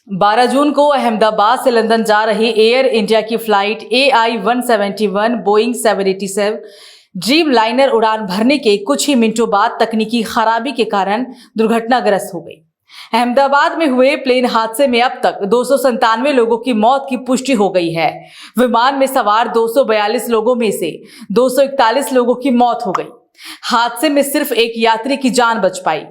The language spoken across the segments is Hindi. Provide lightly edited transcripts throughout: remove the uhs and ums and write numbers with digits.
12 जून को अहमदाबाद से लंदन जा रही एयर इंडिया की flight AI-171 Boeing 787 dream liner उड़ान भरने के कुछ ही मिनटों बाद तकनीकी खराबी के कारण दुर्घटनाग्रस्त हो गई। अहमदाबाद में हुए प्लेन हादसे में अब तक 297 लोगों की मौत की पुष्टि हो गई है। विमान में सवार 242 लोगों में से 241 लोगों की मौत हो गई। हादसे में सिर्फ एक यात्री की जान बच पाई।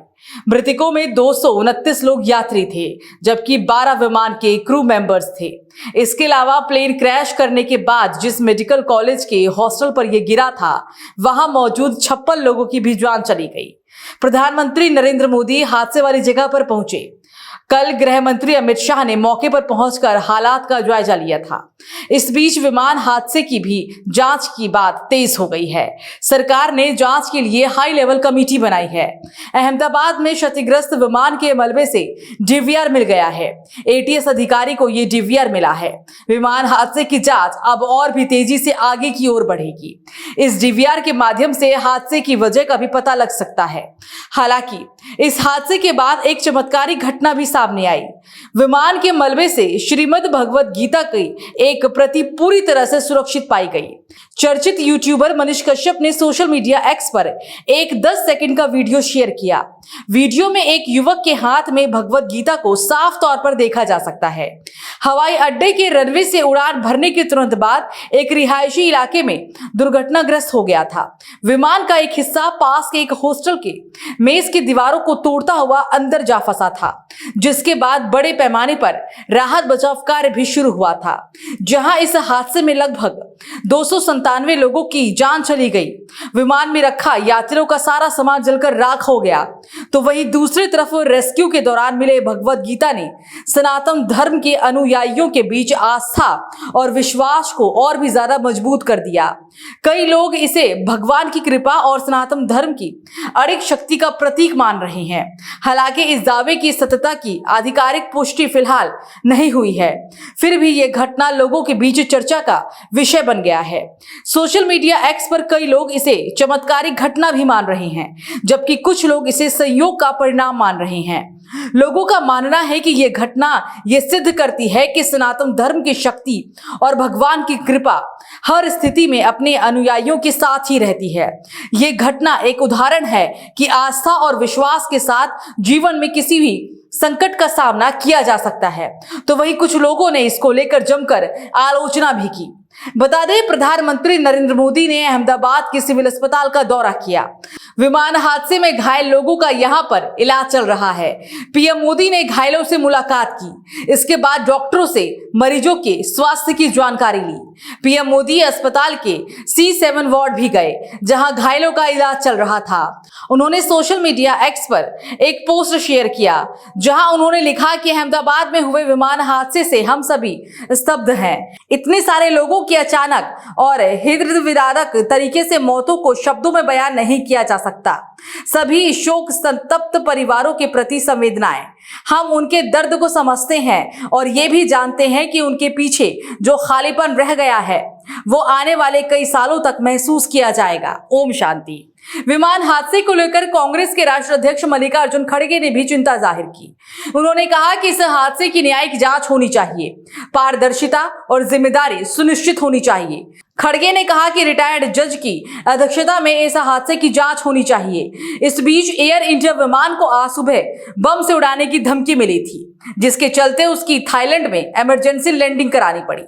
मृतकों में 229 लोग यात्री थे, जबकि 12 विमान के क्रू मेंबर्स थे। इसके अलावा प्लेन क्रैश करने के बाद जिस मेडिकल कॉलेज के हॉस्टल पर यह गिरा था, वहां मौजूद 56 लोगों की भी जान चली गई। प्रधानमंत्री नरेंद्र मोदी हादसे वाली जगह पर पहुंचे। कल गृह मंत्री अमित शाह ने मौके पर पहुंचकर हालात का जायजा लिया था। इस बीच विमान हादसे की भी जांच की बात तेज हो गई है। सरकार ने जांच के लिए हाई लेवल कमेटी बनाई है। अहमदाबाद में क्षतिग्रस्त विमान के मलबे से डीवीआर मिल गया है। एटीएस अधिकारी को ये डीवीआर मिला है। विमान हादसे की जांच अब और भी तेजी से आगे की ओर बढ़ेगी। इस डीवीआर के माध्यम से हादसे की वजह का भी पता लग सकता है। हालांकि इस हादसे के बाद एक चमत्कारी घटना भी सामने आई। विमान के मलबे से श्रीमद् भगवत गीता की एक प्रति पूरी तरह से सुरक्षित पाई गई। चर्चित यूट्यूबर मनीष कश्यप ने सोशल मीडिया एक्स पर एक 10 सेकंड का वीडियो शेयर किया। वीडियो में एक युवक के हाथ में भगवत गीता को साफ तौर पर देखा जा सकता है। हवाई अड्डे के रनवे से उड़ान भरने के तुरंत बाद एक रिहायशी इलाके में दुर्घटनाग्रस्त हो गया था। विमान का एक हिस्सा पास के एक हॉस्टल के मेज की दीवारों को तोड़ता हुआ अंदर जा फंसा था, जिसके बाद बड़े पैमाने पर राहत बचाव कार्य भी शुरू हुआ था। जहां इस हादसे में लगभग 297 लोगों की जान चली गई। विमान में रखा यात्रियों का सारा सामान जलकर राख हो गया, तो वहीं दूसरी तरफ रेस्क्यू के दौरान मिले भगवत गीता ने सनातन धर्म के अनुयायियों के बीच आस्था और विश्वास को और भी ज्यादा मजबूत कर दिया। कई लोग इसे भगवान की कृपा और सनातन धर्म की अड़िग शक्ति का प्रतीक मान रहे हैं। हालांकि इस दावे की सत्यता की आधिकारिक पुष्टि फिलहाल नहीं हुई है, फिर भी यह घटना लोगों के बीच चर्चा का विषय बन गया है। सोशल मीडिया एक्स पर कई लोग इसे चमत्कारिक घटना भी मान रहे हैं, जबकि कुछ लोग इसे संयोग का परिणाम मान रहे हैं। लोगों का मानना है कि यह घटना यह सिद्ध करती है कि सनातन धर्म की शक्ति और भगवान की कृपा हर स्थिति में अपने अनुयायियों के साथ ही रहती है। यह घटना एक उदाहरण है कि आस्था और विश्वास के साथ जीवन में किसी भी संकट का सामना किया जा सकता है। तो वहीं कुछ लोगों ने इसको लेकर जमकर आलोचना भी की। बता दें, प्रधानमंत्री नरेंद्र मोदी ने अहमदाबाद के सिविल अस्पताल का दौरा किया। विमान हादसे में घायल लोगों का यहां पर इलाज चल रहा है। पीएम मोदी ने घायलों से मुलाकात की। इसके बाद डॉक्टरों से मरीजों के स्वास्थ्य की जानकारी ली। पीएम मोदी अस्पताल के C7 वार्ड भी गए, जहां घायलों का इलाज चल रहा था। उन्होंने सोशल मीडिया एक्स पर एक पोस्ट शेयर किया, जहां उन्होंने लिखा कि अहमदाबाद में हुए विमान हादसे से हम सभी स्तब्ध हैं। इतने सारे लोगों की अचानक और हृदय विदारक तरीके से मौतों को शब्दों में बयान नहीं किया जा सकता। सभी शोक संतप्त परिवारों के प्रति संवेदनाएं। हम उनके दर्द को समझते हैं और ये भी जानते हैं कि उनके पीछे जो खालीपन रह गया है, वो आने वाले कई सालों तक महसूस किया जाएगा। ओम शांति। विमान हादसे को लेकर कांग्रेस के राष्ट्रीय अध्यक्ष मल्लिकार्जुन खड़गे ने भी चिंता जाहिर की। उन्होंने कहा कि इस हादसे की न्यायिक जांच होनी चाहिए, पारदर्शिता और जिम्मेदारी सुनिश्चित होनी चाहिए। खड़गे ने कहा कि रिटायर्ड जज की अध्यक्षता में इस हादसे की जांच होनी चाहिए। इस बीच एयर इंडिया विमान को आज सुबह बम से उड़ाने की धमकी मिली थी, जिसके चलते उसकी थाईलैंड में इमरजेंसी लैंडिंग करानी पड़ी।